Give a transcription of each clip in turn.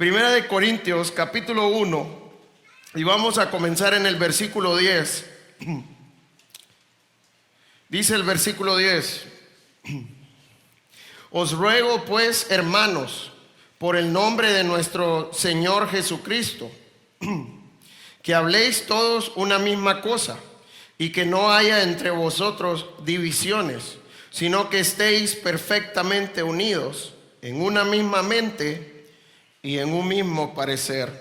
Primera de Corintios, capítulo 1, y vamos a comenzar en el versículo 10. Dice el versículo 10: Os ruego pues, hermanos, por el nombre de nuestro Señor Jesucristo, que habléis todos una misma cosa, y que no haya entre vosotros divisiones, sino que estéis perfectamente unidos en una misma mente y en un mismo parecer.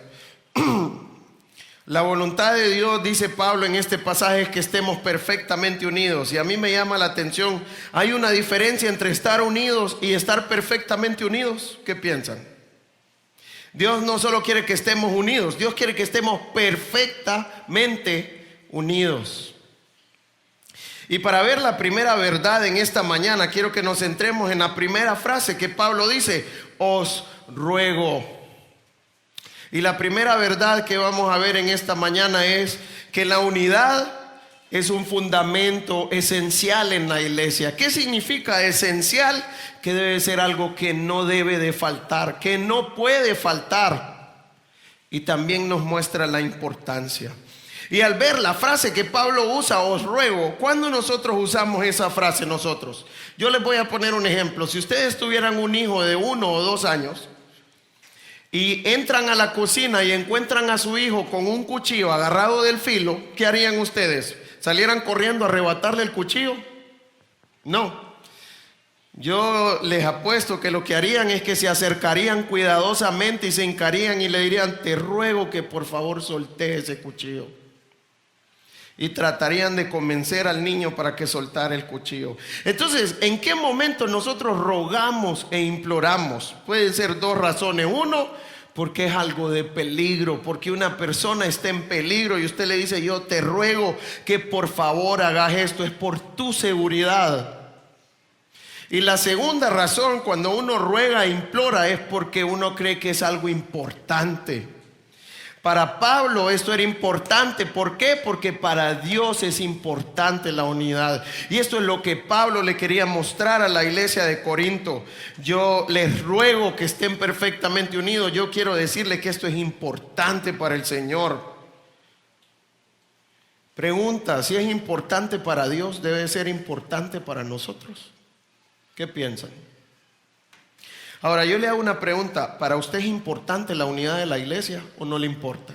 La voluntad de Dios, dice Pablo en este pasaje, es que estemos perfectamente unidos. Y a mí me llama la atención, hay una diferencia entre estar unidos y estar perfectamente unidos. ¿Qué piensan? Dios no solo quiere que estemos unidos, Dios quiere que estemos perfectamente unidos. Y para ver la primera verdad en esta mañana, quiero que nos centremos en la primera frase que Pablo dice: os ruego. Y la primera verdad que vamos a ver en esta mañana es que la unidad es un fundamento esencial en la iglesia. ¿Qué significa esencial? Que debe ser algo que no debe de faltar, que no puede faltar. Y también nos muestra la importancia. Y al ver la frase que Pablo usa, os ruego, ¿cuándo nosotros usamos esa frase nosotros? Yo les voy a poner un ejemplo. Si ustedes tuvieran un hijo de 1 o 2 años y entran a la cocina y encuentran a su hijo con un cuchillo agarrado del filo, ¿qué harían ustedes? ¿Salieran corriendo a arrebatarle el cuchillo? No. Yo les apuesto que lo que harían es que se acercarían cuidadosamente y se hincarían y le dirían: te ruego que por favor soltes ese cuchillo. Y tratarían de convencer al niño para que soltara el cuchillo. Entonces, ¿en qué momento nosotros rogamos e imploramos? Pueden ser 2 razones. Uno, porque es algo de peligro, porque una persona está en peligro y usted le dice: yo te ruego que por favor hagas esto, es por tu seguridad. Y la segunda razón, cuando uno ruega e implora, es porque uno cree que es algo importante. Para Pablo esto era importante. ¿Por qué? Porque para Dios es importante la unidad. Y esto es lo que Pablo le quería mostrar a la iglesia de Corinto. Yo les ruego que estén perfectamente unidos. Yo quiero decirle que esto es importante para el Señor. Pregunta: si es importante para Dios, debe ser importante para nosotros. ¿Qué piensan? Ahora yo le hago una pregunta: ¿para usted es importante la unidad de la iglesia o no le importa?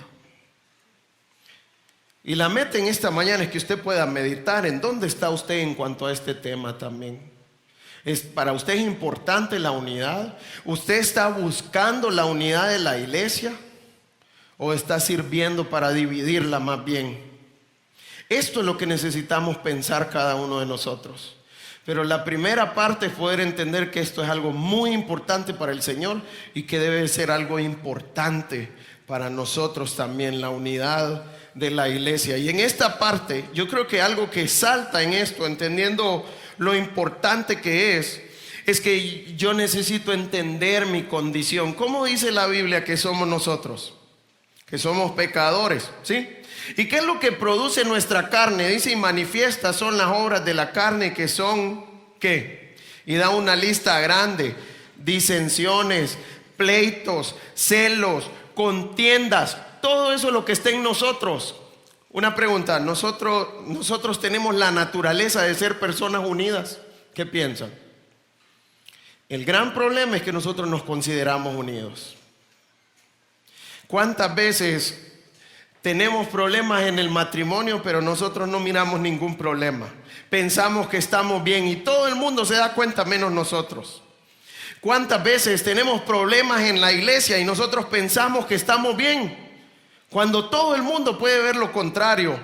Y la meta en esta mañana es que usted pueda meditar en dónde está usted en cuanto a este tema también. ¿Para usted es importante la unidad? ¿Usted está buscando la unidad de la iglesia o está sirviendo para dividirla más bien? Esto es lo que necesitamos pensar cada uno de nosotros. Pero la primera parte es poder entender que esto es algo muy importante para el Señor y que debe ser algo importante para nosotros también, la unidad de la iglesia. Y en esta parte, yo creo que algo que salta en esto, entendiendo lo importante que es que yo necesito entender mi condición. ¿Cómo dice la Biblia que somos nosotros? Que somos pecadores, ¿sí? ¿Y qué es lo que produce nuestra carne? Dice: y manifiestas son las obras de la carne, que son, ¿qué? Y da una lista grande: disensiones, pleitos, celos, contiendas. Todo eso es lo que está en nosotros. Una pregunta: nosotros tenemos la naturaleza de ser personas unidas. ¿Qué piensan? El gran problema es que nosotros nos consideramos unidos. ¿Cuántas veces tenemos problemas en el matrimonio, pero nosotros no miramos ningún problema? Pensamos que estamos bien y todo el mundo se da cuenta menos nosotros. ¿Cuántas veces tenemos problemas en la iglesia y nosotros pensamos que estamos bien, cuando todo el mundo puede ver lo contrario?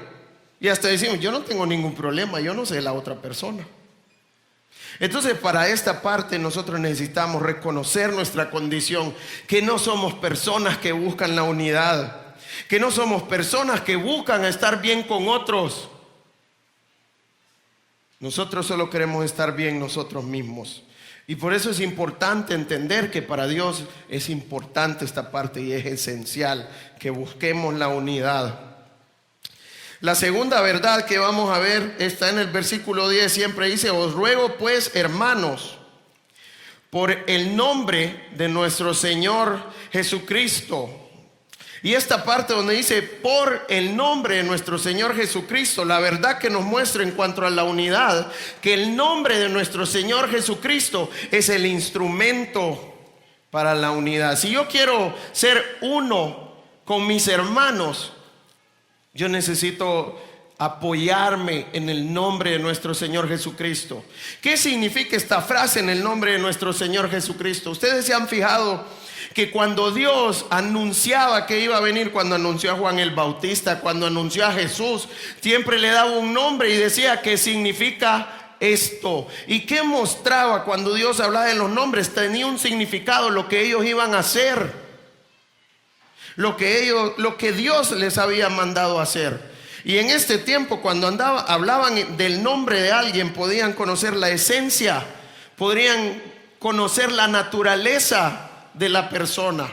Y hasta decimos: yo no tengo ningún problema, yo no sé la otra persona. Entonces, para esta parte nosotros necesitamos reconocer nuestra condición, que no somos personas que buscan la unidad, que no somos personas que buscan estar bien con otros. Nosotros solo queremos estar bien nosotros mismos. Y por eso es importante entender que para Dios es importante esta parte y es esencial que busquemos la unidad. La segunda verdad que vamos a ver está en el versículo 10. Siempre dice: os ruego pues, hermanos, por el nombre de nuestro Señor Jesucristo. Y esta parte donde dice por el nombre de nuestro Señor Jesucristo, la verdad que nos muestra en cuanto a la unidad, que el nombre de nuestro Señor Jesucristo es el instrumento para la unidad. Si yo quiero ser uno con mis hermanos, yo necesito apoyarme en el nombre de nuestro Señor Jesucristo. ¿Qué significa esta frase, en el nombre de nuestro Señor Jesucristo? Ustedes se han fijado que cuando Dios anunciaba que iba a venir, cuando anunció a Juan el Bautista, cuando anunció a Jesús, siempre le daba un nombre y decía que significa esto. ¿Y qué mostraba cuando Dios hablaba de los nombres? Tenía un significado, lo que ellos iban a hacer, lo que Dios les había mandado a hacer. Y en este tiempo, cuando hablaban del nombre de alguien, podían conocer la esencia, podrían conocer la naturaleza de la persona.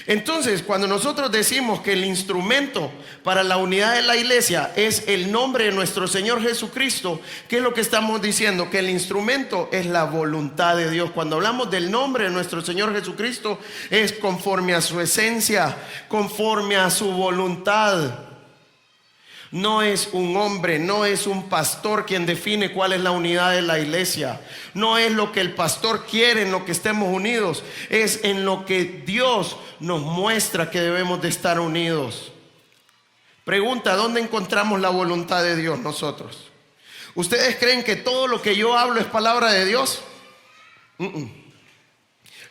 Entonces, cuando nosotros decimos que el instrumento para la unidad de la iglesia es el nombre de nuestro Señor Jesucristo, ¿qué es lo que estamos diciendo? Que el instrumento es la voluntad de Dios. Cuando hablamos del nombre de nuestro Señor Jesucristo, es conforme a su esencia, conforme a su voluntad. No es un hombre, no es un pastor quien define cuál es la unidad de la iglesia. No es lo que el pastor quiere en lo que estemos unidos. Es en lo que Dios nos muestra que debemos de estar unidos. Pregunta, ¿dónde encontramos la voluntad de Dios nosotros? ¿Ustedes creen que todo lo que yo hablo es palabra de Dios?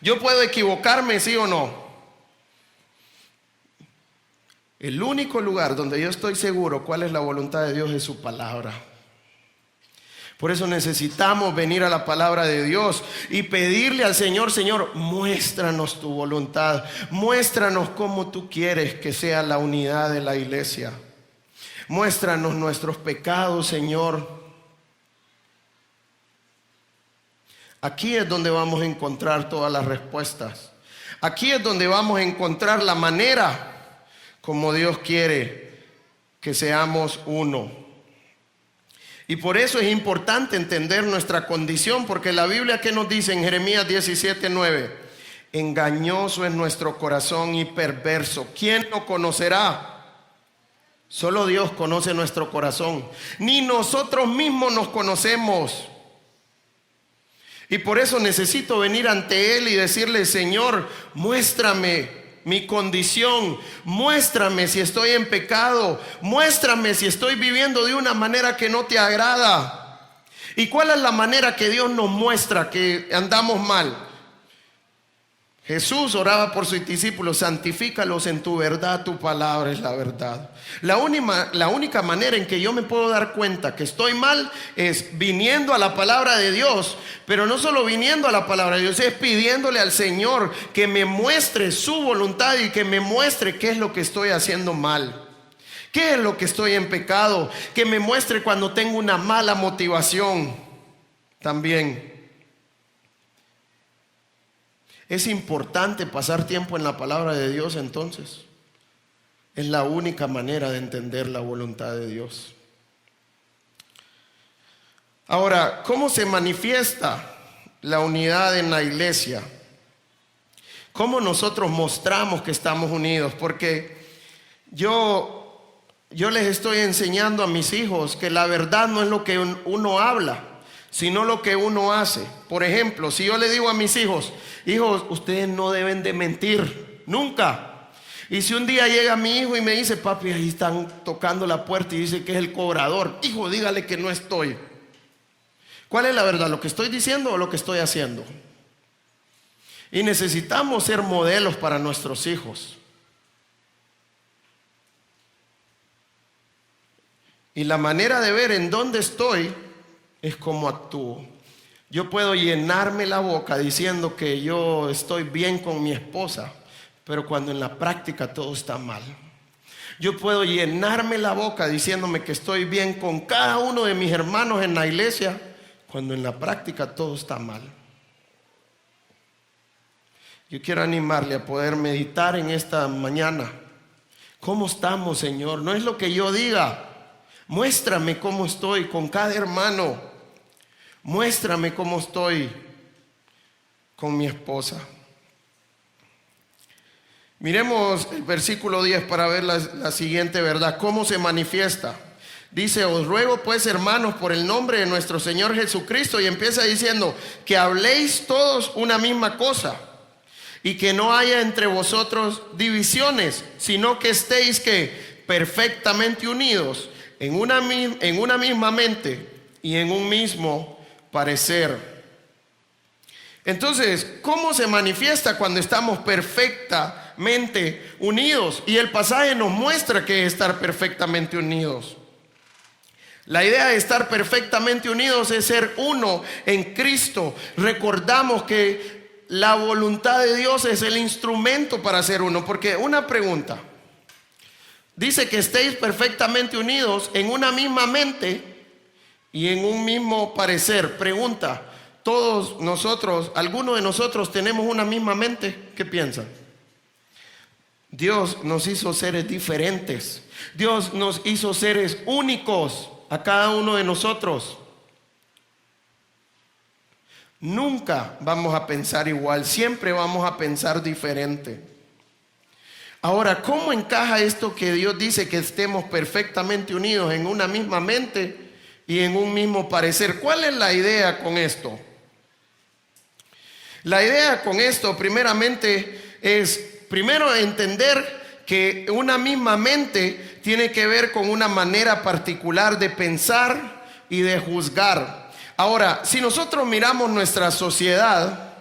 Yo puedo equivocarme, ¿sí o no? El único lugar donde yo estoy seguro cuál es la voluntad de Dios es su palabra. Por eso necesitamos venir a la palabra de Dios y pedirle al Señor: Señor, muéstranos tu voluntad, muéstranos cómo tú quieres que sea la unidad de la iglesia. Muéstranos nuestros pecados, Señor. Aquí es donde vamos a encontrar todas las respuestas. Aquí es donde vamos a encontrar la manera como Dios quiere que seamos uno. Y por eso es importante entender nuestra condición, porque la Biblia, ¿qué nos dice en Jeremías 17:9? Engañoso es nuestro corazón y perverso. ¿Quién lo conocerá? Solo Dios conoce nuestro corazón. Ni nosotros mismos nos conocemos. Y por eso necesito venir ante Él y decirle: Señor, muéstrame mi condición, muéstrame si estoy en pecado, muéstrame si estoy viviendo de una manera que no te agrada. ¿Y cuál es la manera que Dios nos muestra que andamos mal? Jesús oraba por sus discípulos: santifícalos en tu verdad, tu palabra es la verdad. La única manera en que yo me puedo dar cuenta que estoy mal es viniendo a la palabra de Dios, pero no solo viniendo a la palabra de Dios, es pidiéndole al Señor que me muestre su voluntad y que me muestre qué es lo que estoy haciendo mal, qué es lo que estoy en pecado, que me muestre cuando tengo una mala motivación también. Es importante pasar tiempo en la palabra de Dios. Entonces es la única manera de entender la voluntad de Dios. Ahora, ¿cómo se manifiesta la unidad en la iglesia? ¿Cómo nosotros mostramos que estamos unidos? Porque yo les estoy enseñando a mis hijos que la verdad no es lo que uno habla, sino lo que uno hace. Por ejemplo, si yo le digo a mis hijos: hijos, ustedes no deben de mentir, nunca. Y si un día llega mi hijo y me dice: papi, ahí están tocando la puerta y dice que es el cobrador, hijo, dígale que no estoy. ¿Cuál es la verdad? ¿Lo que estoy diciendo o lo que estoy haciendo? Y necesitamos ser modelos para nuestros hijos. Y la manera de ver en dónde estoy es cómo actúo. Yo puedo llenarme la boca diciendo que yo estoy bien con mi esposa, pero cuando en la práctica todo está mal. Yo puedo llenarme la boca diciéndome que estoy bien con cada uno de mis hermanos en la iglesia, cuando en la práctica todo está mal. Yo quiero animarle a poder meditar en esta mañana. ¿Cómo estamos, Señor? No es lo que yo diga. Muéstrame cómo estoy con cada hermano. Muéstrame cómo estoy con mi esposa. Miremos el versículo 10 para ver la siguiente verdad. ¿Cómo se manifiesta? Dice, os ruego pues, hermanos, por el nombre de nuestro Señor Jesucristo, y empieza diciendo, que habléis todos una misma cosa, y que no haya entre vosotros divisiones, sino que estéis que perfectamente unidos en una misma mente y en un mismo parecer. Entonces, ¿cómo se manifiesta cuando estamos perfectamente unidos? Y el pasaje nos muestra que es estar perfectamente unidos. La idea de estar perfectamente unidos es ser uno en Cristo. Recordamos que la voluntad de Dios es el instrumento para ser uno. Porque una pregunta, dice que estéis perfectamente unidos en una misma mente y en un mismo parecer. Pregunta, todos nosotros, algunos de nosotros tenemos una misma mente. ¿Qué piensan? Dios nos hizo seres diferentes. Dios nos hizo seres únicos a cada uno de nosotros. Nunca vamos a pensar igual, siempre vamos a pensar diferente. Ahora, ¿cómo encaja esto que Dios dice que estemos perfectamente unidos en una misma mente y en un mismo parecer? ¿Cuál es la idea con esto? La idea con esto primeramente es, primero, entender que una misma mente tiene que ver con una manera particular de pensar y de juzgar. Ahora, si nosotros miramos nuestra sociedad,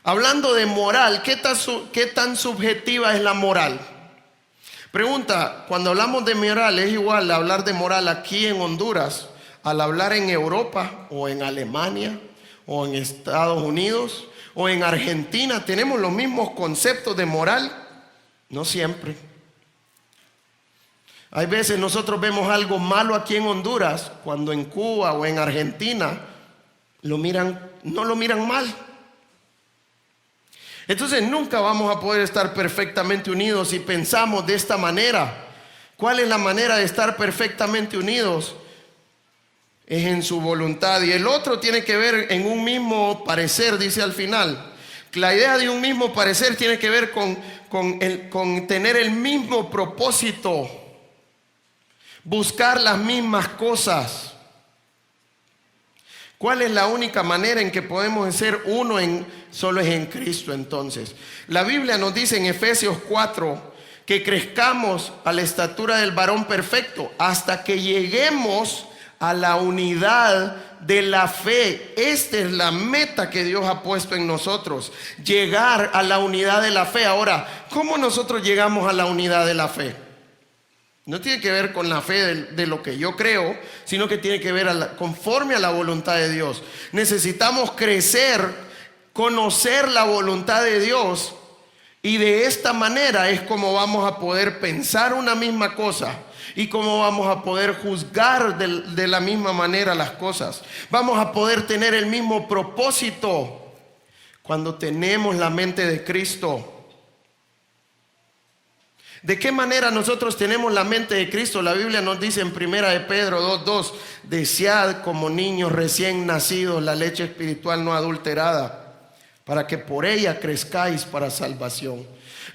hablando de moral, ¿qué tan subjetiva es la moral? Pregunta, cuando hablamos de moral, ¿es igual hablar de moral aquí en Honduras al hablar en Europa o en Alemania o en Estados Unidos o en Argentina? ¿Tenemos los mismos conceptos de moral? No siempre. Hay veces nosotros vemos algo malo aquí en Honduras, cuando en Cuba o en Argentina no lo miran mal. Entonces nunca vamos a poder estar perfectamente unidos si pensamos de esta manera. ¿Cuál es la manera de estar perfectamente unidos? Es en su voluntad. Y el otro tiene que ver en un mismo parecer, dice al final. La idea de un mismo parecer tiene que ver con tener el mismo propósito, buscar las mismas cosas. ¿Cuál es la única manera en que podemos ser uno solo es en Cristo entonces? La Biblia nos dice en Efesios 4 que crezcamos a la estatura del varón perfecto hasta que lleguemos a la unidad de la fe. Esta es la meta que Dios ha puesto en nosotros, llegar a la unidad de la fe. Ahora, ¿cómo nosotros llegamos a la unidad de la fe? No tiene que ver con la fe de lo que yo creo, sino que tiene que ver conforme a la voluntad de Dios. Necesitamos crecer, conocer la voluntad de Dios, y de esta manera es como vamos a poder pensar una misma cosa y como vamos a poder juzgar de la misma manera las cosas. Vamos a poder tener el mismo propósito cuando tenemos la mente de Cristo. ¿De qué manera nosotros tenemos la mente de Cristo? La Biblia nos dice en 1 de Pedro 2:2, desead como niños recién nacidos la leche espiritual no adulterada, para que por ella crezcáis para salvación.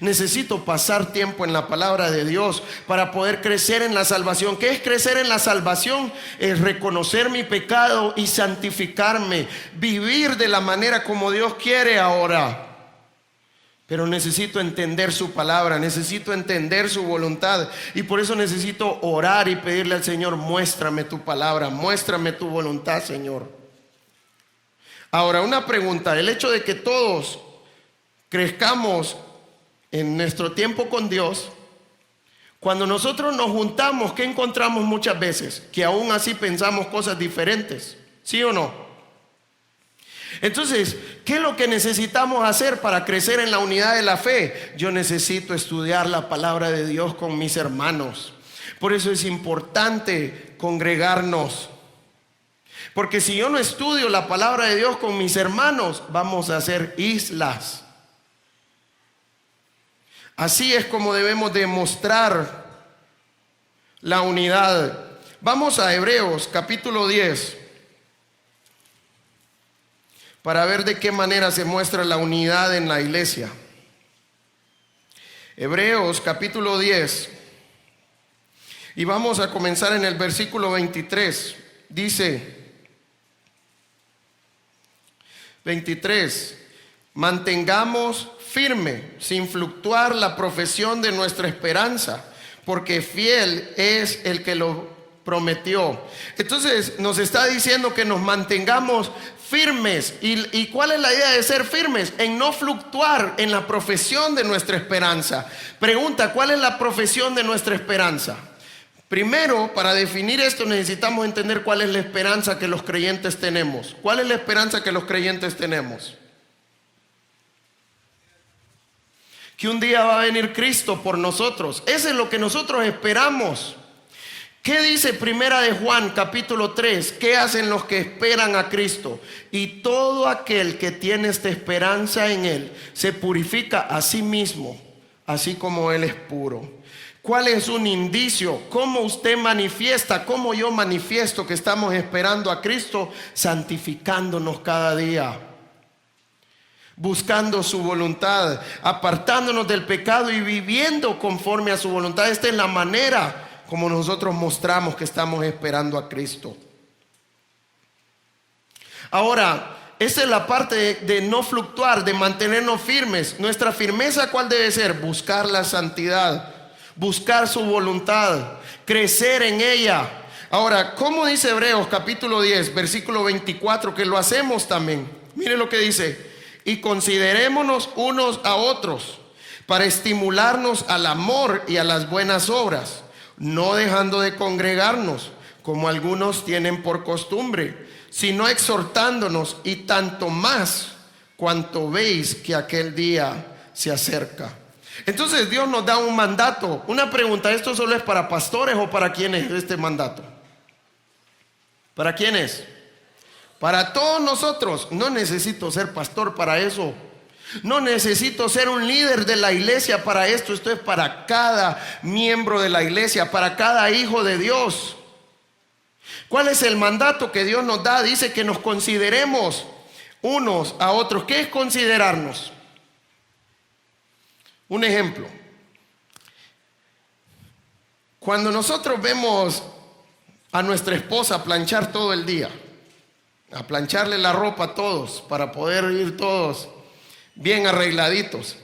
Necesito pasar tiempo en la palabra de Dios para poder crecer en la salvación. ¿Qué es crecer en la salvación? Es reconocer mi pecado y santificarme, vivir de la manera como Dios quiere ahora. Pero necesito entender su palabra, necesito entender su voluntad, y por eso necesito orar y pedirle al Señor, muéstrame tu palabra, muéstrame tu voluntad, Señor. Ahora, una pregunta: el hecho de que todos crezcamos en nuestro tiempo con Dios, cuando nosotros nos juntamos, ¿qué encontramos muchas veces? Que aún así pensamos cosas diferentes, ¿sí o no? Entonces, ¿qué es lo que necesitamos hacer para crecer en la unidad de la fe? Yo necesito estudiar la palabra de Dios con mis hermanos. Por eso es importante congregarnos. Porque si yo no estudio la palabra de Dios con mis hermanos, vamos a hacer islas. Así es como debemos demostrar la unidad. Vamos a Hebreos capítulo 10. para ver de qué manera se muestra la unidad en la iglesia. Hebreos capítulo 10. Y vamos a comenzar en el versículo 23. Dice 23: mantengamos firme, sin fluctuar, la profesión de nuestra esperanza, porque fiel es el que lo prometió. Entonces nos está diciendo que nos mantengamos firmes. ¿Y cuál es la idea de ser firmes? En no fluctuar en la profesión de nuestra esperanza. Pregunta: ¿cuál es la profesión de nuestra esperanza? Primero, para definir esto necesitamos entender cuál es la esperanza que los creyentes tenemos. ¿Cuál es la esperanza que los creyentes tenemos? Que un día va a venir Cristo por nosotros. Eso es lo que nosotros esperamos. ¿Qué dice Primera de Juan capítulo 3? ¿Qué hacen los que esperan a Cristo? Y todo aquel que tiene esta esperanza en Él se purifica a sí mismo, así como Él es puro. ¿Cuál es un indicio? ¿Cómo usted manifiesta? ¿Cómo yo manifiesto que estamos esperando a Cristo? Santificándonos cada día, buscando su voluntad, apartándonos del pecado y viviendo conforme a su voluntad. Esta es la manera como nosotros mostramos que estamos esperando a Cristo. Ahora, esa es la parte de no fluctuar, de mantenernos firmes. Nuestra firmeza, ¿cuál debe ser? Buscar la santidad, buscar su voluntad, crecer en ella. Ahora, ¿cómo dice Hebreos capítulo 10, versículo 24? Que lo hacemos también. Mire lo que dice: y considerémonos unos a otros para estimularnos al amor y a las buenas obras, no dejando de congregarnos como algunos tienen por costumbre, sino exhortándonos, y tanto más cuanto veis que aquel día se acerca. Entonces Dios nos da un mandato. Una pregunta: ¿esto solo es para pastores o para quién es este mandato? ¿Para quién es? Para todos nosotros. No necesito ser pastor para eso. No necesito ser un líder de la iglesia para esto. Esto es para cada miembro de la iglesia, para cada hijo de Dios. ¿Cuál es el mandato que Dios nos da? Dice que nos consideremos unos a otros. ¿Qué es considerarnos? Un ejemplo: cuando nosotros vemos a nuestra esposa planchar todo el día, a plancharle la ropa a todos para poder ir todos bien arregladitos,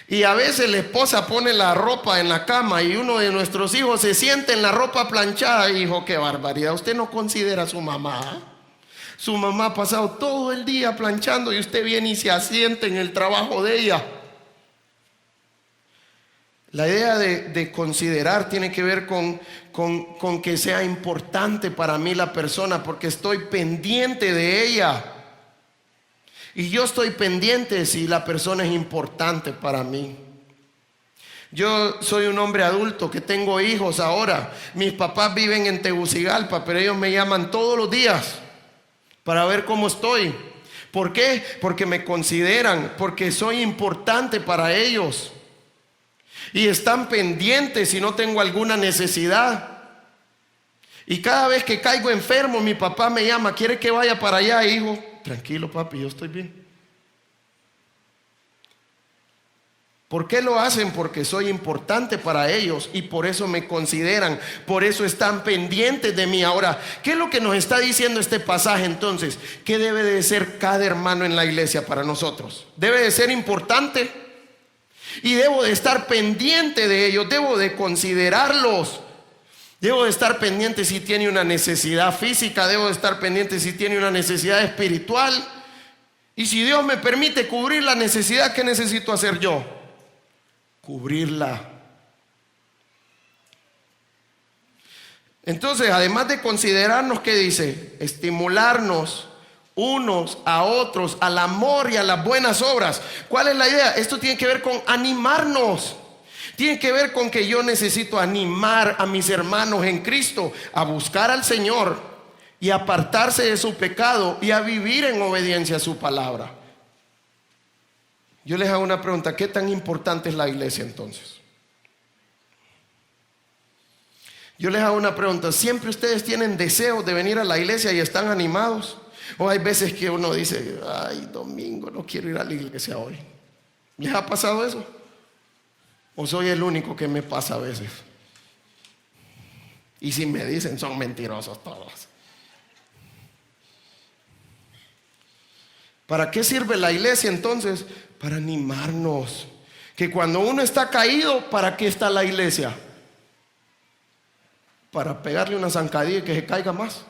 y a veces la esposa pone la ropa en la cama y uno de nuestros hijos se siente en la ropa planchada, hijo, qué barbaridad. Usted no considera a su mamá. Su mamá ha pasado todo el día planchando y usted viene y se asienta en el trabajo de ella. La idea de considerar tiene que ver con que sea importante para mí la persona, porque estoy pendiente de ella. Y yo estoy pendiente si la persona es importante para mí. Yo soy un hombre adulto que tengo hijos ahora. Mis papás viven en Tegucigalpa, pero ellos me llaman todos los días para ver cómo estoy. ¿Por qué? Porque me consideran, porque soy importante para ellos. Y están pendientes si no tengo alguna necesidad. Y cada vez que caigo enfermo, mi papá me llama: ¿quiere que vaya para allá, hijo? Tranquilo, papi, yo estoy bien. ¿Por qué lo hacen? Porque soy importante para ellos y por eso me consideran, por eso están pendientes de mí. Ahora, ¿qué es lo que nos está diciendo este pasaje entonces? ¿Qué debe de ser cada hermano en la iglesia para nosotros? Debe de ser importante. Y debo de estar pendiente de ellos, debo de considerarlos. Debo de estar pendiente si tiene una necesidad física, debo de estar pendiente si tiene una necesidad espiritual. Y si Dios me permite cubrir la necesidad, ¿qué necesito hacer yo? Cubrirla. Entonces, además de considerarnos, ¿qué dice? Estimularnos unos a otros al amor y a las buenas obras. ¿Cuál es la idea? Esto tiene que ver con animarnos. Tiene que ver con que yo necesito animar a mis hermanos en Cristo a buscar al Señor y apartarse de su pecado y a vivir en obediencia a su palabra. Yo les hago una pregunta: ¿qué tan importante es la iglesia entonces? Yo les hago una pregunta: ¿siempre ustedes tienen deseos de venir a la iglesia y están animados? O hay veces que uno dice, ay, domingo, no quiero ir a la iglesia hoy. ¿Les ha pasado eso? ¿O soy el único que me pasa a veces? Y si me dicen, son mentirosos todos. ¿Para qué sirve la iglesia entonces? Para animarnos. Que cuando uno está caído, ¿para qué está la iglesia? Para pegarle una zancadilla y que se caiga más.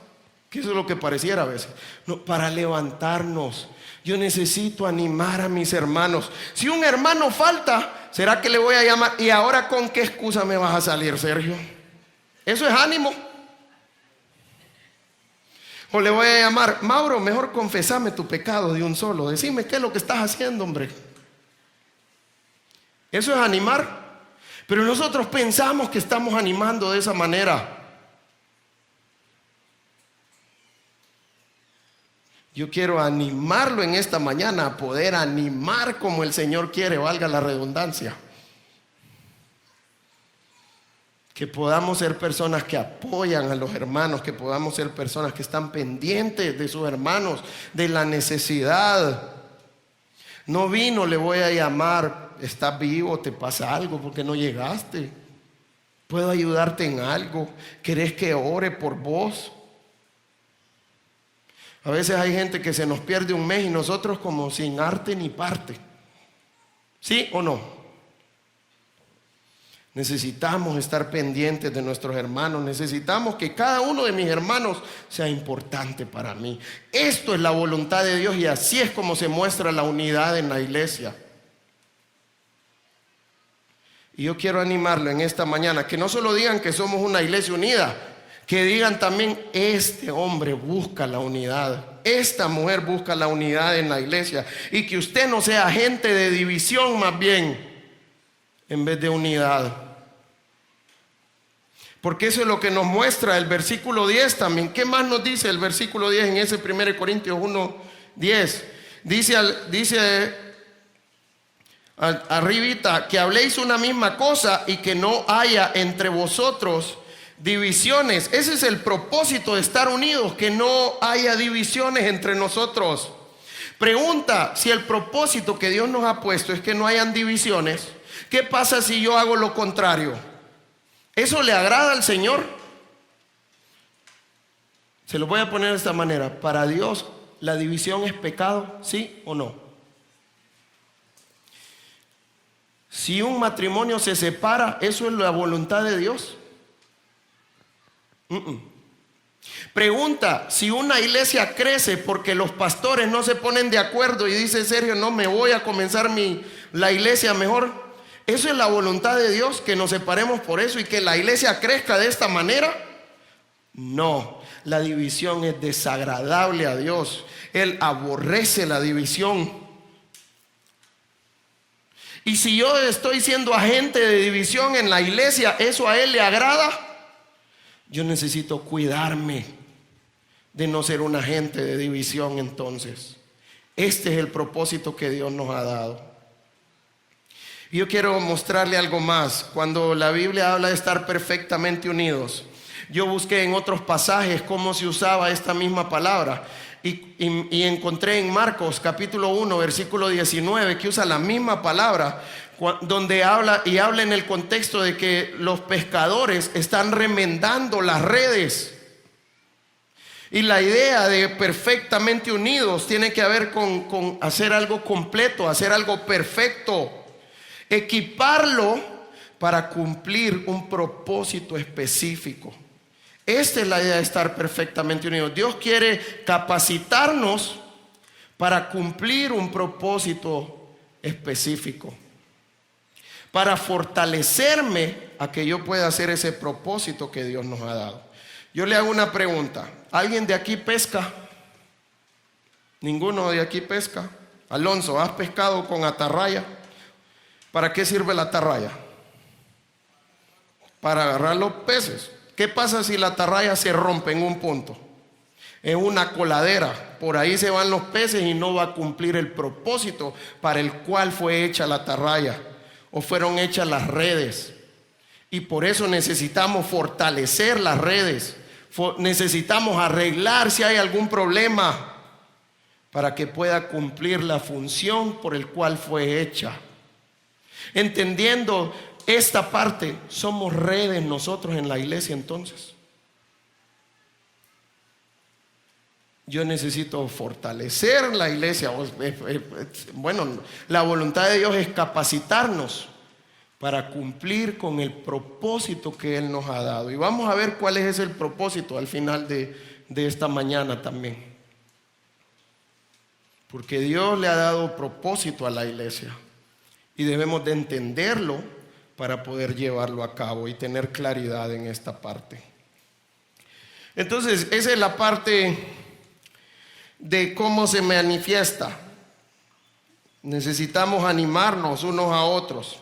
Que eso es lo que pareciera a veces. No, para levantarnos. Yo necesito animar a mis hermanos. Si un hermano falta, ¿será que le voy a llamar? ¿Y ahora con qué excusa me vas a salir, Sergio? ¿Eso es ánimo? O le voy a llamar, Mauro, mejor confesame tu pecado de un solo. Decime qué es lo que estás haciendo, hombre. ¿Eso es animar? Pero nosotros pensamos que estamos animando de esa manera. Yo quiero animarlo en esta mañana a poder animar como el Señor quiere, valga la redundancia. Que podamos ser personas que apoyan a los hermanos, que podamos ser personas que están pendientes de sus hermanos, de la necesidad. No vino, le voy a llamar, ¿estás vivo? ¿Te pasa algo? ¿Por qué no llegaste? ¿Puedo ayudarte en algo? ¿Querés que ore por vos? A veces hay gente que se nos pierde un mes y nosotros como sin arte ni parte. ¿Sí o no? Necesitamos estar pendientes de nuestros hermanos. Necesitamos que cada uno de mis hermanos sea importante para mí. Esto es la voluntad de Dios y así es como se muestra la unidad en la iglesia. Y yo quiero animarlo en esta mañana, que no solo digan que somos una iglesia unida, que digan también, este hombre busca la unidad, esta mujer busca la unidad en la iglesia, y que usted no sea agente de división más bien, en vez de unidad. Porque eso es lo que nos muestra el versículo 10 también. ¿Qué más nos dice el versículo 10 en ese 1 Corintios 1:10? Dice arribita, que habléis una misma cosa y que no haya entre vosotros divisiones. Ese es el propósito de estar unidos, que no haya divisiones entre nosotros. Pregunta, si el propósito que Dios nos ha puesto es que no hayan divisiones, ¿qué pasa si yo hago lo contrario? ¿Eso le agrada al Señor? Se lo voy a poner de esta manera. Para Dios, ¿la división es pecado? ¿Sí o no? Si un matrimonio se separa, ¿eso es la voluntad de Dios? Pregunta, si una iglesia crece porque los pastores no se ponen de acuerdo y dice Sergio, no, me voy a comenzar la iglesia mejor, ¿eso es la voluntad de Dios, que nos separemos por eso y que la iglesia crezca de esta manera? No, la división es desagradable a Dios. Él aborrece la división. Y si yo estoy siendo agente de división en la iglesia, ¿eso a Él le agrada? Yo necesito cuidarme de no ser un agente de división entonces. Este es el propósito que Dios nos ha dado. Yo quiero mostrarle algo más. Cuando la Biblia habla de estar perfectamente unidos, yo busqué en otros pasajes cómo se usaba esta misma palabra y encontré en Marcos capítulo 1 versículo 19 que usa la misma palabra, donde habla en el contexto de que los pescadores están remendando las redes. Y la idea de perfectamente unidos tiene que ver con hacer algo completo, hacer algo perfecto, equiparlo para cumplir un propósito específico. Esta es la idea de estar perfectamente unidos. Dios quiere capacitarnos para cumplir un propósito específico, para fortalecerme a que yo pueda hacer ese propósito que Dios nos ha dado. Yo le hago una pregunta. ¿Alguien de aquí pesca? ¿Ninguno de aquí pesca? Alonso, ¿has pescado con atarraya? ¿Para qué sirve la atarraya? Para agarrar los peces. ¿Qué pasa si la atarraya se rompe en un punto? Es una coladera. Por ahí se van los peces y no va a cumplir el propósito para el cual fue hecha la atarraya o fueron hechas las redes. Y por eso necesitamos fortalecer las redes. Necesitamos arreglar si hay algún problema. para que pueda cumplir la función por el cual fue hecha. Entendiendo esta parte, somos redes nosotros en la iglesia entonces. Yo necesito fortalecer la iglesia. Bueno, la voluntad de Dios es capacitarnos para cumplir con el propósito que Él nos ha dado. Y vamos a ver cuál es el propósito al final de esta mañana también. Porque Dios le ha dado propósito a la iglesia y debemos de entenderlo para poder llevarlo a cabo y tener claridad en esta parte. Entonces, esa es la parte de cómo se manifiesta. Necesitamos animarnos unos a otros.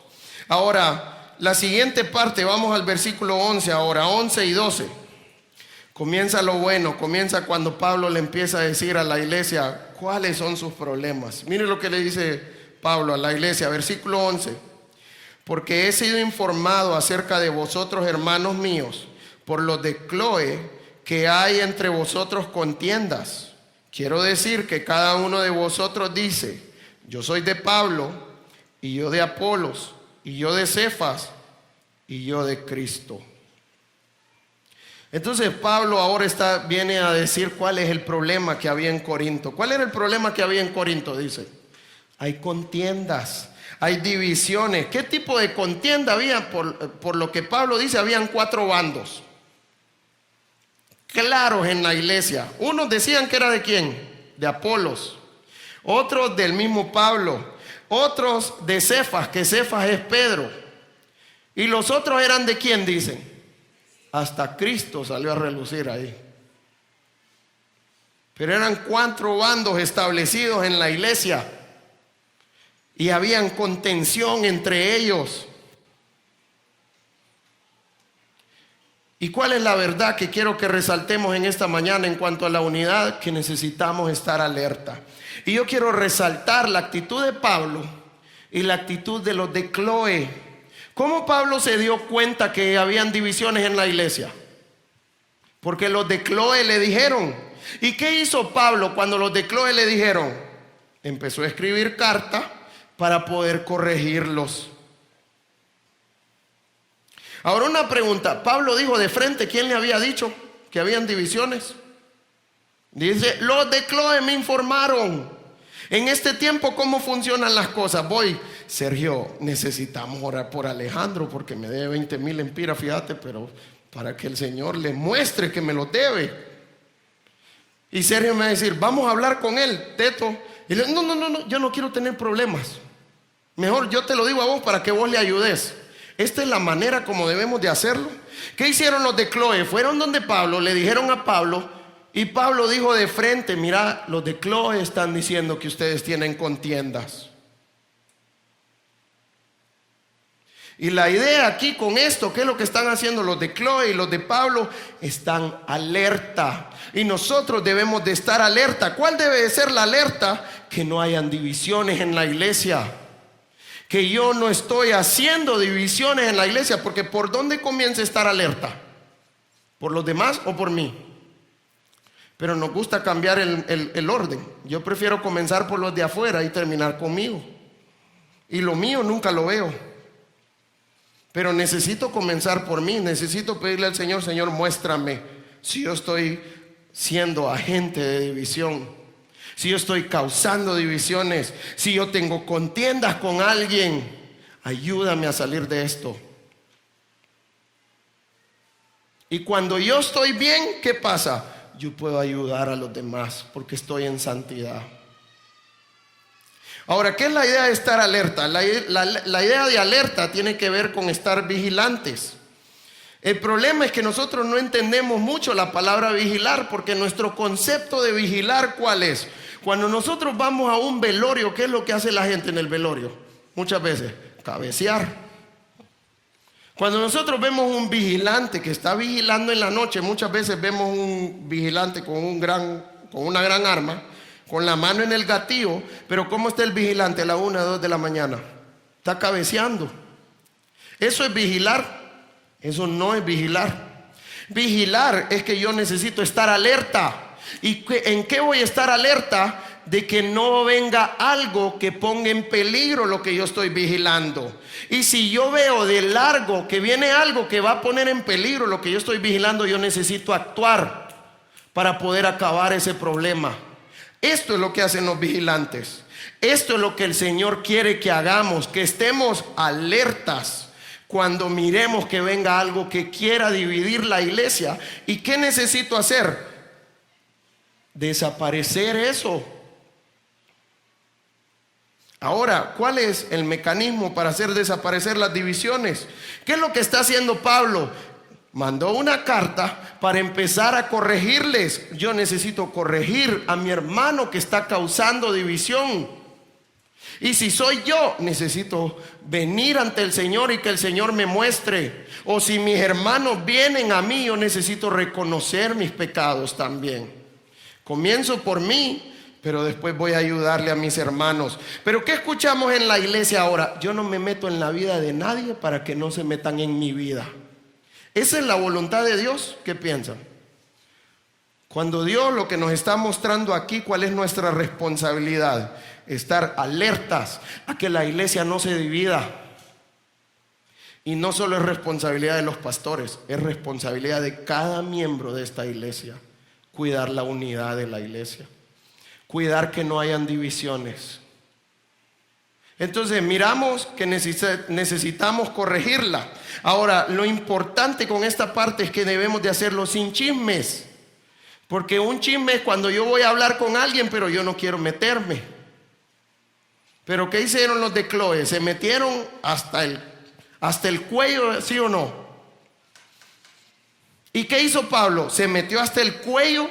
Ahora, la siguiente parte, vamos al versículo 11 ahora, 11 y 12. Comienza lo bueno, comienza cuando Pablo le empieza a decir a la iglesia cuáles son sus problemas. Mire lo que le dice Pablo a la iglesia, versículo 11. Porque he sido informado acerca de vosotros, hermanos míos, por los de Cloe, que hay entre vosotros contiendas. Quiero decir que cada uno de vosotros dice, yo soy de Pablo, y yo de Apolos, y yo de Cefas, y yo de Cristo. Entonces Pablo ahora viene a decir cuál es el problema que había en Corinto. ¿Cuál era el problema que había en Corinto? Dice, hay contiendas, hay divisiones. ¿Qué tipo de contienda había? Por lo que Pablo dice, habían 4 bandos claros en la iglesia. Unos decían que era de quién, de Apolos, otros del mismo Pablo, otros de Cefas, que Cefas es Pedro, y los otros eran de quién, dicen. Hasta Cristo salió a relucir ahí. Pero eran 4 bandos establecidos en la iglesia y habían contención entre ellos. ¿Y cuál es la verdad que quiero que resaltemos en esta mañana en cuanto a la unidad? Que necesitamos estar alerta. Y yo quiero resaltar la actitud de Pablo y la actitud de los de Cloe. ¿Cómo Pablo se dio cuenta que habían divisiones en la iglesia? Porque los de Cloe le dijeron. ¿Y qué hizo Pablo cuando los de Cloe le dijeron? Empezó a escribir cartas para poder corregirlos. Ahora una pregunta, Pablo dijo de frente, ¿quién le había dicho que habían divisiones? Dice, los de Cloe me informaron. En este tiempo, ¿cómo funcionan las cosas? Sergio, necesitamos orar por Alejandro porque me debe 20,000 empiras, fíjate, pero para que el Señor le muestre que me lo debe. Y Sergio me va a decir, vamos a hablar con él, Teto. Y le digo, no, yo no quiero tener problemas. Mejor yo te lo digo a vos para que vos le ayudes. Esta es la manera como debemos de hacerlo. ¿Qué hicieron los de Cloe? Fueron donde Pablo, le dijeron a Pablo, y Pablo dijo de frente, mira, los de Cloe están diciendo que ustedes tienen contiendas. Y la idea aquí con esto, ¿qué es lo que están haciendo los de Cloe y los de Pablo? Están alerta. Y nosotros debemos de estar alerta. ¿Cuál debe de ser la alerta? Que no hayan divisiones en la iglesia. Que yo no estoy haciendo divisiones en la iglesia. Porque ¿por dónde comienza a estar alerta? ¿Por los demás o por mí? Pero nos gusta cambiar el orden. Yo prefiero comenzar por los de afuera y terminar conmigo. Y lo mío nunca lo veo. Pero necesito comenzar por mí. Necesito pedirle al Señor, Señor, muéstrame si yo estoy siendo agente de división, si yo estoy causando divisiones, si yo tengo contiendas con alguien. Ayúdame a salir de esto. Y cuando yo estoy bien, ¿qué pasa? Yo puedo ayudar a los demás porque estoy en santidad. Ahora, ¿qué es la idea de estar alerta? La idea de alerta tiene que ver con estar vigilantes. El problema es que nosotros no entendemos mucho la palabra vigilar, porque nuestro concepto de vigilar, ¿cuál es? Cuando nosotros vamos a un velorio, ¿qué es lo que hace la gente en el velorio? Muchas veces, cabecear. Cuando nosotros vemos un vigilante que está vigilando en la noche, muchas veces vemos un vigilante con una gran arma, con la mano en el gatillo. Pero ¿cómo está el vigilante a las 1 o 2 de la mañana? Está cabeceando. ¿Eso es vigilar? Eso no es vigilar. Vigilar es que yo necesito estar alerta. ¿Y en qué voy a estar alerta? de que no venga algo que ponga en peligro lo que yo estoy vigilando. Y si yo veo de largo que viene algo que va a poner en peligro lo que yo estoy vigilando, yo necesito actuar para poder acabar ese problema. Esto es lo que hacen los vigilantes. Esto es lo que el Señor quiere que hagamos, que estemos alertas cuando miremos que venga algo que quiera dividir la iglesia. ¿Y qué necesito hacer? Desaparecer eso. Ahora, ¿cuál es el mecanismo para hacer desaparecer las divisiones? ¿Qué es lo que está haciendo Pablo? Mandó una carta para empezar a corregirles. Yo necesito corregir a mi hermano que está causando división. Y si soy yo, necesito venir ante el Señor y que el Señor me muestre. O si mis hermanos vienen a mí, yo necesito reconocer mis pecados también. Comienzo por mí, pero después voy a ayudarle a mis hermanos. Pero ¿qué escuchamos en la iglesia ahora? Yo no me meto en la vida de nadie para que no se metan en mi vida. ¿Esa es la voluntad de Dios? ¿Qué piensan? Cuando Dios lo que nos está mostrando aquí, ¿cuál es nuestra responsabilidad? Estar alertas a que la iglesia no se divida. Y no solo es responsabilidad de los pastores, es responsabilidad de cada miembro de esta iglesia. Cuidar la unidad de la iglesia. Cuidar que no hayan divisiones. Entonces miramos que necesitamos corregirla. Ahora, lo importante con esta parte es que debemos de hacerlo sin chismes. Porque un chisme es cuando yo voy a hablar con alguien, pero yo no quiero meterme. Pero ¿qué hicieron los de Chloe? Se metieron hasta el cuello, ¿sí o no? ¿Y qué hizo Pablo? Se metió hasta el cuello.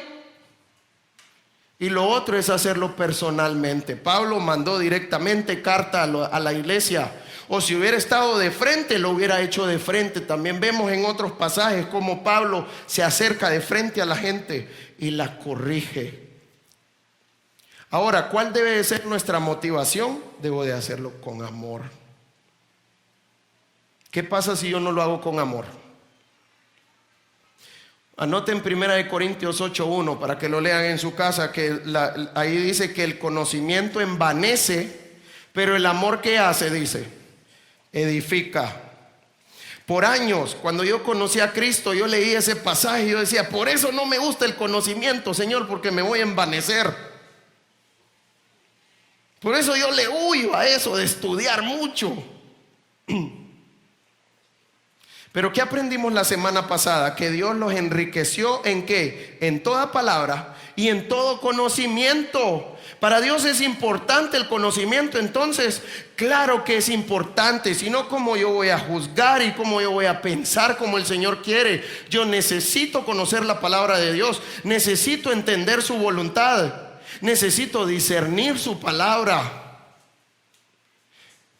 Y lo otro es hacerlo personalmente. Pablo mandó directamente carta a la iglesia. O si hubiera estado de frente, lo hubiera hecho de frente. También vemos en otros pasajes cómo Pablo se acerca de frente a la gente y la corrige. Ahora, ¿cuál debe de ser nuestra motivación? Debo de hacerlo con amor. ¿Qué pasa si yo no lo hago con amor? Anoten 1 Corintios 8:1 para que lo lean en su casa, que ahí dice que el conocimiento envanece, pero el amor ¿qué hace? Dice, edifica. Por años, cuando yo conocí a Cristo, yo leí ese pasaje y yo decía, por eso no me gusta el conocimiento, Señor, porque me voy a envanecer. Por eso yo le huyo a eso de estudiar mucho. Pero ¿qué aprendimos la semana pasada? Que Dios los enriqueció ¿en qué? En toda palabra y en todo conocimiento. Para Dios es importante el conocimiento, entonces claro que es importante, sino cómo yo voy a juzgar y cómo yo voy a pensar como el Señor quiere. Yo necesito conocer la palabra de Dios, necesito entender su voluntad, necesito discernir su palabra.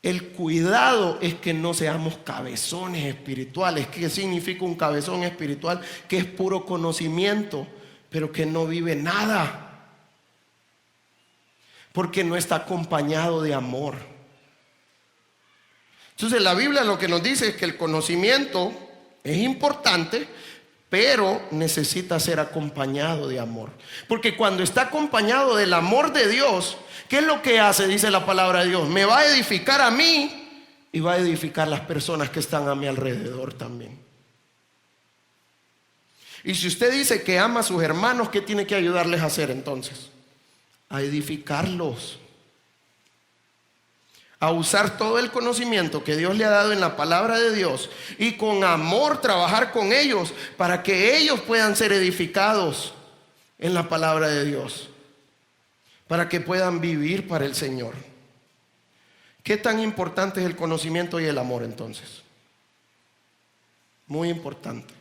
El cuidado es que no seamos cabezones espirituales. ¿Qué significa un cabezón espiritual? Que es puro conocimiento, pero que no vive nada, porque no está acompañado de amor. Entonces la Biblia lo que nos dice es que el conocimiento es importante, pero necesita ser acompañado de amor. Porque cuando está acompañado del amor de Dios, ¿qué es lo que hace? Dice la palabra de Dios. Me va a edificar a mí y va a edificar a las personas que están a mi alrededor también. Y si usted dice que ama a sus hermanos, ¿qué tiene que ayudarles a hacer entonces? A edificarlos. A usar todo el conocimiento que Dios le ha dado en la palabra de Dios y con amor trabajar con ellos para que ellos puedan ser edificados en la palabra de Dios, para que puedan vivir para el Señor. ¿Qué tan importante es el conocimiento y el amor entonces? Muy importante.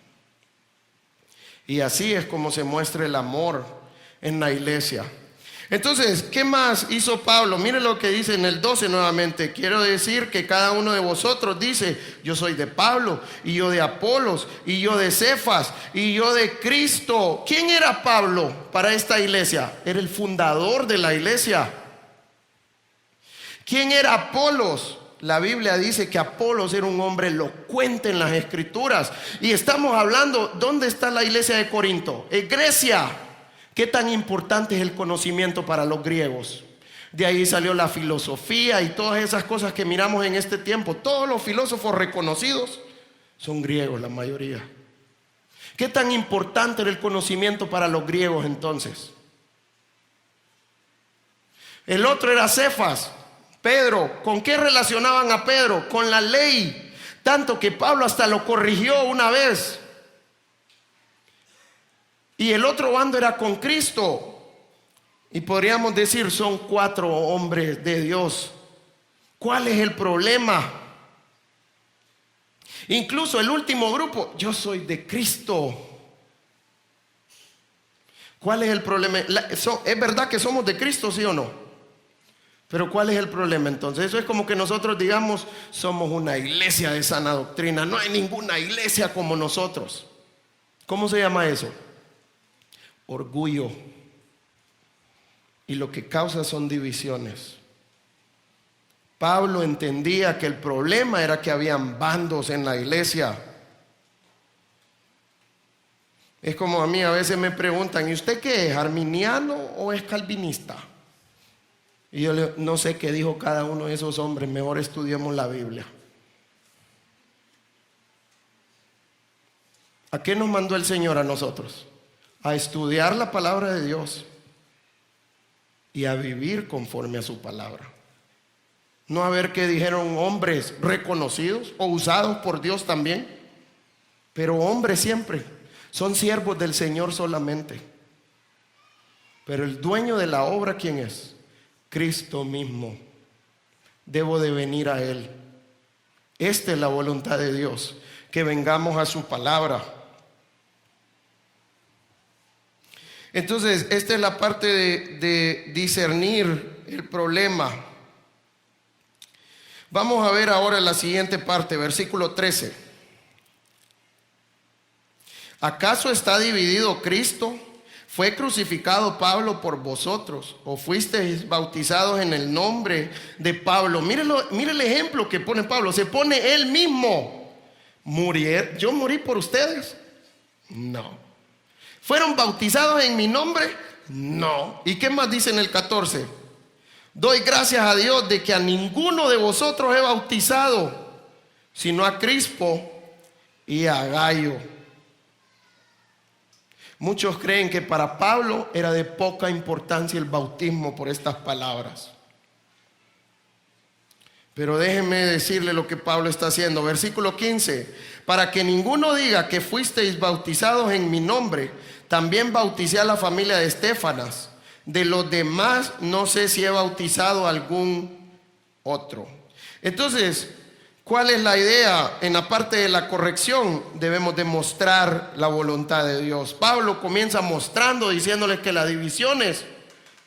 Y así es como se muestra el amor en la iglesia. Entonces, ¿qué más hizo Pablo? Mire lo que dice en el 12 nuevamente. Quiero decir que cada uno de vosotros dice, yo soy de Pablo, y yo de Apolos, y yo de Cefas, y yo de Cristo. ¿Quién era Pablo para esta iglesia? Era el fundador de la iglesia. ¿Quién era Apolos? La Biblia dice que Apolos era un hombre elocuente en las escrituras. Y estamos hablando, ¿dónde está la iglesia de Corinto? Es Grecia. ¿Qué tan importante es el conocimiento para los griegos? De ahí salió la filosofía y todas esas cosas que miramos en este tiempo. Todos los filósofos reconocidos son griegos, la mayoría. ¿Qué tan importante era el conocimiento para los griegos entonces? El otro era Cefas, Pedro. ¿Con qué relacionaban a Pedro? Con la ley. Tanto que Pablo hasta lo corrigió una vez. Y el otro bando era con Cristo. Y podríamos decir, son 4 hombres de Dios. ¿Cuál es el problema? Incluso el último grupo, yo soy de Cristo. ¿Cuál es el problema? ¿Es verdad que somos de Cristo, sí o no? Pero ¿cuál es el problema entonces? Eso es como que nosotros digamos, somos una iglesia de sana doctrina. No hay ninguna iglesia como nosotros. ¿Cómo se llama eso? Orgullo. Y lo que causa son divisiones. Pablo entendía que el problema era que habían bandos en la iglesia. Es como a mí a veces me preguntan, ¿y usted qué es? ¿Arminiano o es calvinista? Y yo no sé qué dijo cada uno de esos hombres. Mejor estudiemos la Biblia. ¿A qué nos mandó el Señor a nosotros? A estudiar la palabra de Dios y a vivir conforme a su palabra. No a ver qué dijeron hombres reconocidos o usados por Dios también, pero hombres siempre son siervos del Señor solamente. Pero el dueño de la obra, ¿quién es? Cristo mismo. Debo de venir a Él. Esta es la voluntad de Dios, que vengamos a su palabra. Entonces, esta es la parte de discernir el problema. Vamos a ver ahora la siguiente parte, versículo 13. ¿Acaso está dividido Cristo? ¿Fue crucificado Pablo por vosotros? ¿O fuisteis bautizados en el nombre de Pablo? Mire el ejemplo que pone Pablo. Se pone él mismo. ¿Yo morí por ustedes? No. ¿Fueron bautizados en mi nombre? No. ¿Y qué más dice en el 14? Doy gracias a Dios de que a ninguno de vosotros he bautizado, sino a Crispo y a Gayo. Muchos creen que para Pablo era de poca importancia el bautismo por estas palabras. Pero déjenme decirle lo que Pablo está haciendo. Versículo 15. Para que ninguno diga que fuisteis bautizados en mi nombre, también bauticé a la familia de Estéfanas. De los demás no sé si he bautizado a algún otro. Entonces, ¿cuál es la idea? En la parte de la corrección debemos demostrar la voluntad de Dios. Pablo comienza mostrando, diciéndoles que las divisiones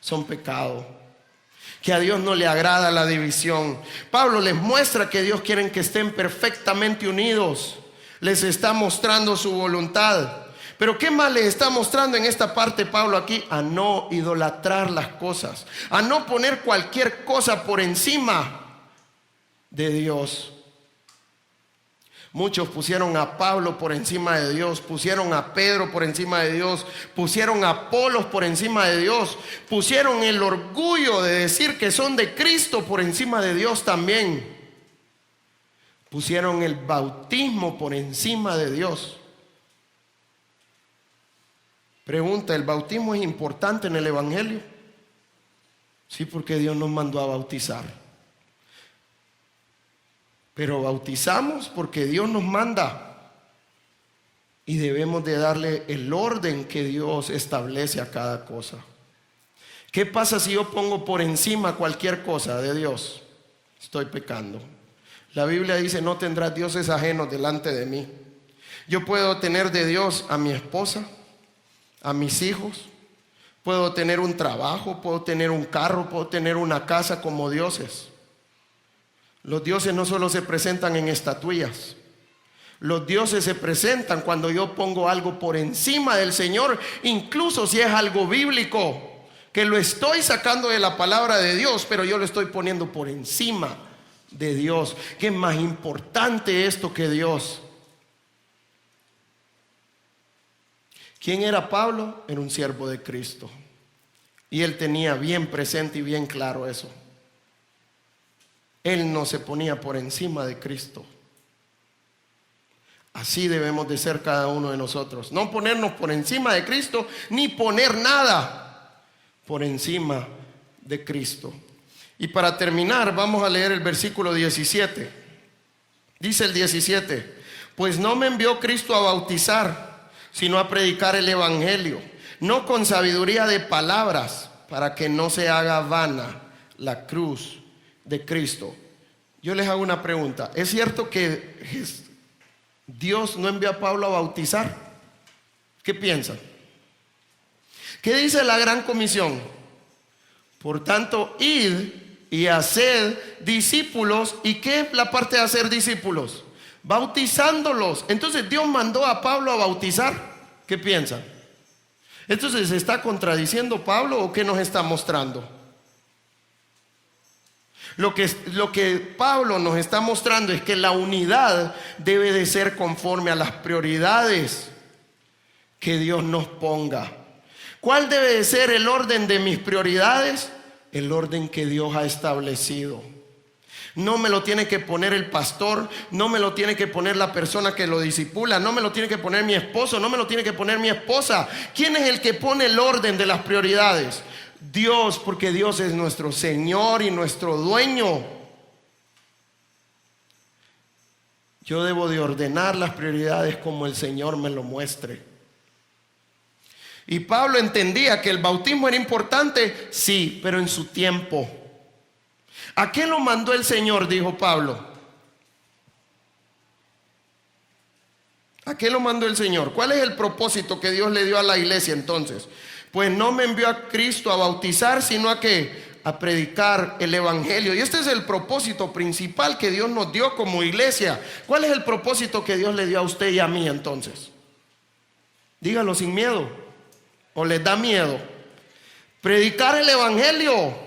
son pecado, que a Dios no le agrada la división. Pablo les muestra que Dios quiere que estén perfectamente unidos. Les está mostrando su voluntad. Pero ¿qué más les está mostrando en esta parte Pablo aquí? A no idolatrar las cosas, a no poner cualquier cosa por encima de Dios. Muchos pusieron a Pablo por encima de Dios, pusieron a Pedro por encima de Dios, pusieron a Apolos por encima de Dios, pusieron el orgullo de decir que son de Cristo por encima de Dios también. Pusieron el bautismo por encima de Dios. Pregunta, ¿el bautismo es importante en el Evangelio? Sí, porque Dios nos mandó a bautizar. Pero bautizamos porque Dios nos manda. Y debemos de darle el orden que Dios establece a cada cosa. ¿Qué pasa si yo pongo por encima cualquier cosa de Dios? Estoy pecando. La Biblia dice, no tendrás dioses ajenos delante de mí. Yo puedo tener de Dios a mi esposa, a mis hijos, puedo tener un trabajo, puedo tener un carro, puedo tener una casa como dioses. Los dioses no solo se presentan en estatuillas. Los dioses se presentan cuando yo pongo algo por encima del Señor, incluso si es algo bíblico, que lo estoy sacando de la palabra de Dios, pero yo lo estoy poniendo por encima de Dios. ¿Qué es más importante esto que Dios? ¿Quién era Pablo? Era un siervo de Cristo. Y él tenía bien presente y bien claro eso. Él no se ponía por encima de Cristo. Así debemos de ser cada uno de nosotros. No ponernos por encima de Cristo, ni poner nada por encima de Cristo. Y para terminar, vamos a leer el versículo 17. Dice el 17: pues no me envió Cristo a bautizar, sino a predicar el evangelio, no con sabiduría de palabras, para que no se haga vana la cruz de Cristo. Yo les hago una pregunta. ¿Es cierto que Dios no envió a Pablo a bautizar? ¿Qué piensan? ¿Qué dice la gran comisión? Por tanto, id y haced discípulos. ¿Y qué es la parte de hacer discípulos? Bautizándolos. Entonces Dios mandó a Pablo a bautizar. ¿Qué piensan? Entonces, ¿se está contradiciendo Pablo o qué nos está mostrando? Lo que Pablo nos está mostrando es que la unidad debe de ser conforme a las prioridades que Dios nos ponga. ¿Cuál debe de ser el orden de mis prioridades? El orden que Dios ha establecido. No me lo tiene que poner el pastor, no me lo tiene que poner la persona que lo discipula, no me lo tiene que poner mi esposo, no me lo tiene que poner mi esposa. ¿Quién es el que pone el orden de las prioridades? Dios, porque Dios es nuestro Señor y nuestro dueño. Yo debo de ordenar las prioridades como el Señor me lo muestre. Y Pablo entendía que el bautismo era importante, sí, pero en su tiempo. ¿A qué lo mandó el Señor?, dijo Pablo. ¿A qué lo mandó el Señor? ¿Cuál es el propósito que Dios le dio a la iglesia entonces? Pues no me envió a Cristo a bautizar, sino a ¿qué? A predicar el evangelio. Y este es el propósito principal que Dios nos dio como iglesia. ¿Cuál es el propósito que Dios le dio a usted y a mí entonces? Dígalo sin miedo. ¿O les da miedo? Predicar el evangelio.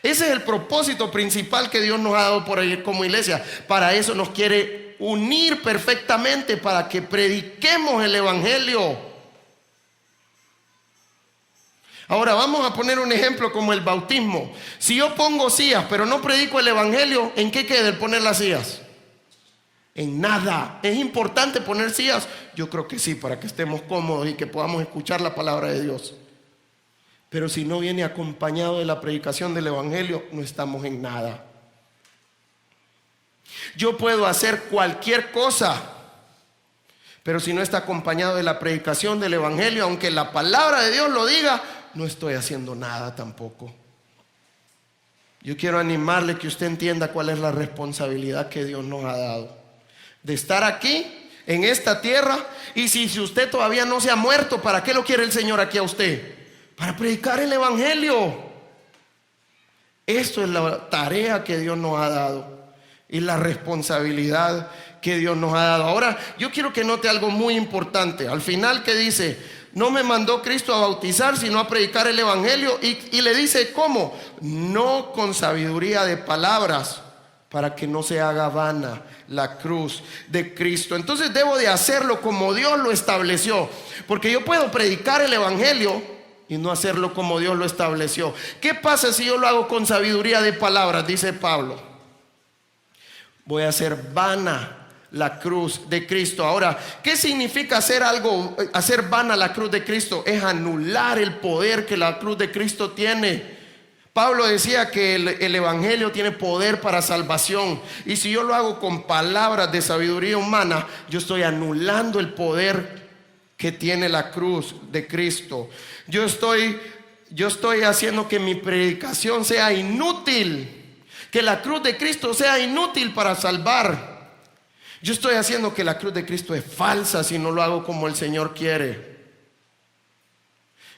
Ese es el propósito principal que Dios nos ha dado por ahí como iglesia. Para eso nos quiere unir perfectamente, para que prediquemos el evangelio. Ahora vamos a poner un ejemplo como el bautismo. Si yo pongo sillas pero no predico el evangelio, ¿en qué queda el poner las sillas? En nada. ¿Es importante poner sillas? Yo creo que sí, para que estemos cómodos y que podamos escuchar la palabra de Dios. Pero si no viene acompañado de la predicación del evangelio, no estamos en nada. Yo puedo hacer cualquier cosa, pero si no está acompañado de la predicación del evangelio, aunque la palabra de Dios lo diga, no estoy haciendo nada tampoco. Yo quiero animarle que usted entienda cuál es la responsabilidad que Dios nos ha dado de estar aquí en esta tierra. Y si usted todavía no se ha muerto, ¿para qué lo quiere el Señor aquí a usted? Para predicar el evangelio. Esto es la tarea que Dios nos ha dado y la responsabilidad que Dios nos ha dado. Ahora yo quiero que note algo muy importante. Al final, que dice: no me mandó Cristo a bautizar, sino a predicar el evangelio. Y le dice ¿cómo? No con sabiduría de palabras, para que no se haga vana la cruz de Cristo. Entonces debo de hacerlo como Dios lo estableció, porque yo puedo predicar el evangelio y no hacerlo como Dios lo estableció. ¿Qué pasa si yo lo hago con sabiduría de palabras? Dice Pablo: voy a hacer vana la cruz de Cristo. Ahora, ¿qué significa hacer vana la cruz de Cristo? Es anular el poder que la cruz de Cristo tiene. Pablo decía que el evangelio tiene poder para salvación, y si yo lo hago con palabras de sabiduría humana, yo estoy anulando el poder que tiene la cruz de Cristo. Yo estoy haciendo que mi predicación sea inútil, que la cruz de Cristo sea inútil para salvar. Yo estoy haciendo que la cruz de Cristo es falsa si no lo hago como el Señor quiere.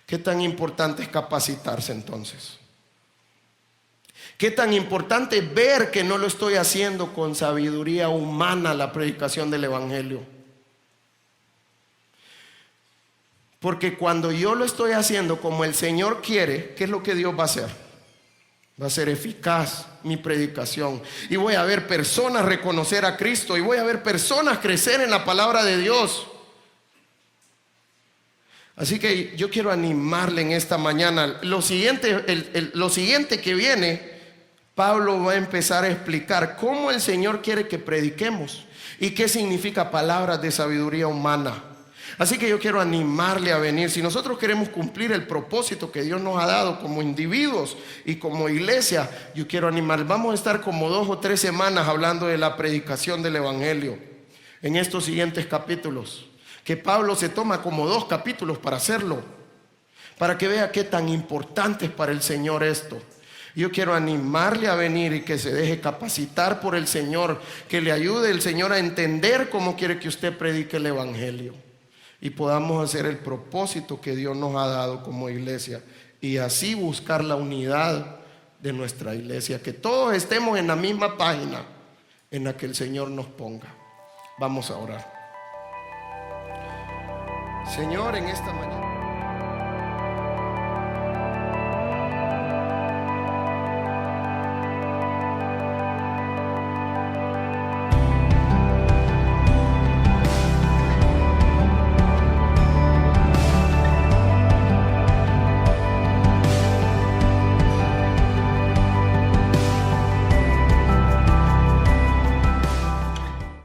¿Qué tan importante es capacitarse entonces? ¿Qué tan importante es ver que no lo estoy haciendo con sabiduría humana la predicación del evangelio? Porque cuando yo lo estoy haciendo como el Señor quiere, ¿qué es lo que Dios va a hacer? Va a ser eficaz mi predicación, y voy a ver personas reconocer a Cristo, y voy a ver personas crecer en la palabra de Dios. Así que yo quiero animarle en esta mañana. Lo siguiente que viene, Pablo va a empezar a explicar cómo el Señor quiere que prediquemos y qué significa palabras de sabiduría humana. Así que yo quiero animarle a venir. Si nosotros queremos cumplir el propósito que Dios nos ha dado como individuos y como iglesia, yo quiero animar. Vamos a estar como 2 o 3 semanas hablando de la predicación del Evangelio en estos siguientes capítulos, que Pablo se toma como 2 capítulos para hacerlo, para que vea qué tan importante es para el Señor esto. Yo quiero animarle a venir y que se deje capacitar por el Señor, que le ayude el Señor a entender cómo quiere que usted predique el Evangelio y podamos hacer el propósito que Dios nos ha dado como iglesia y así buscar la unidad de nuestra iglesia, que todos estemos en la misma página en la que el Señor nos ponga. Vamos a orar. Señor, en esta mañana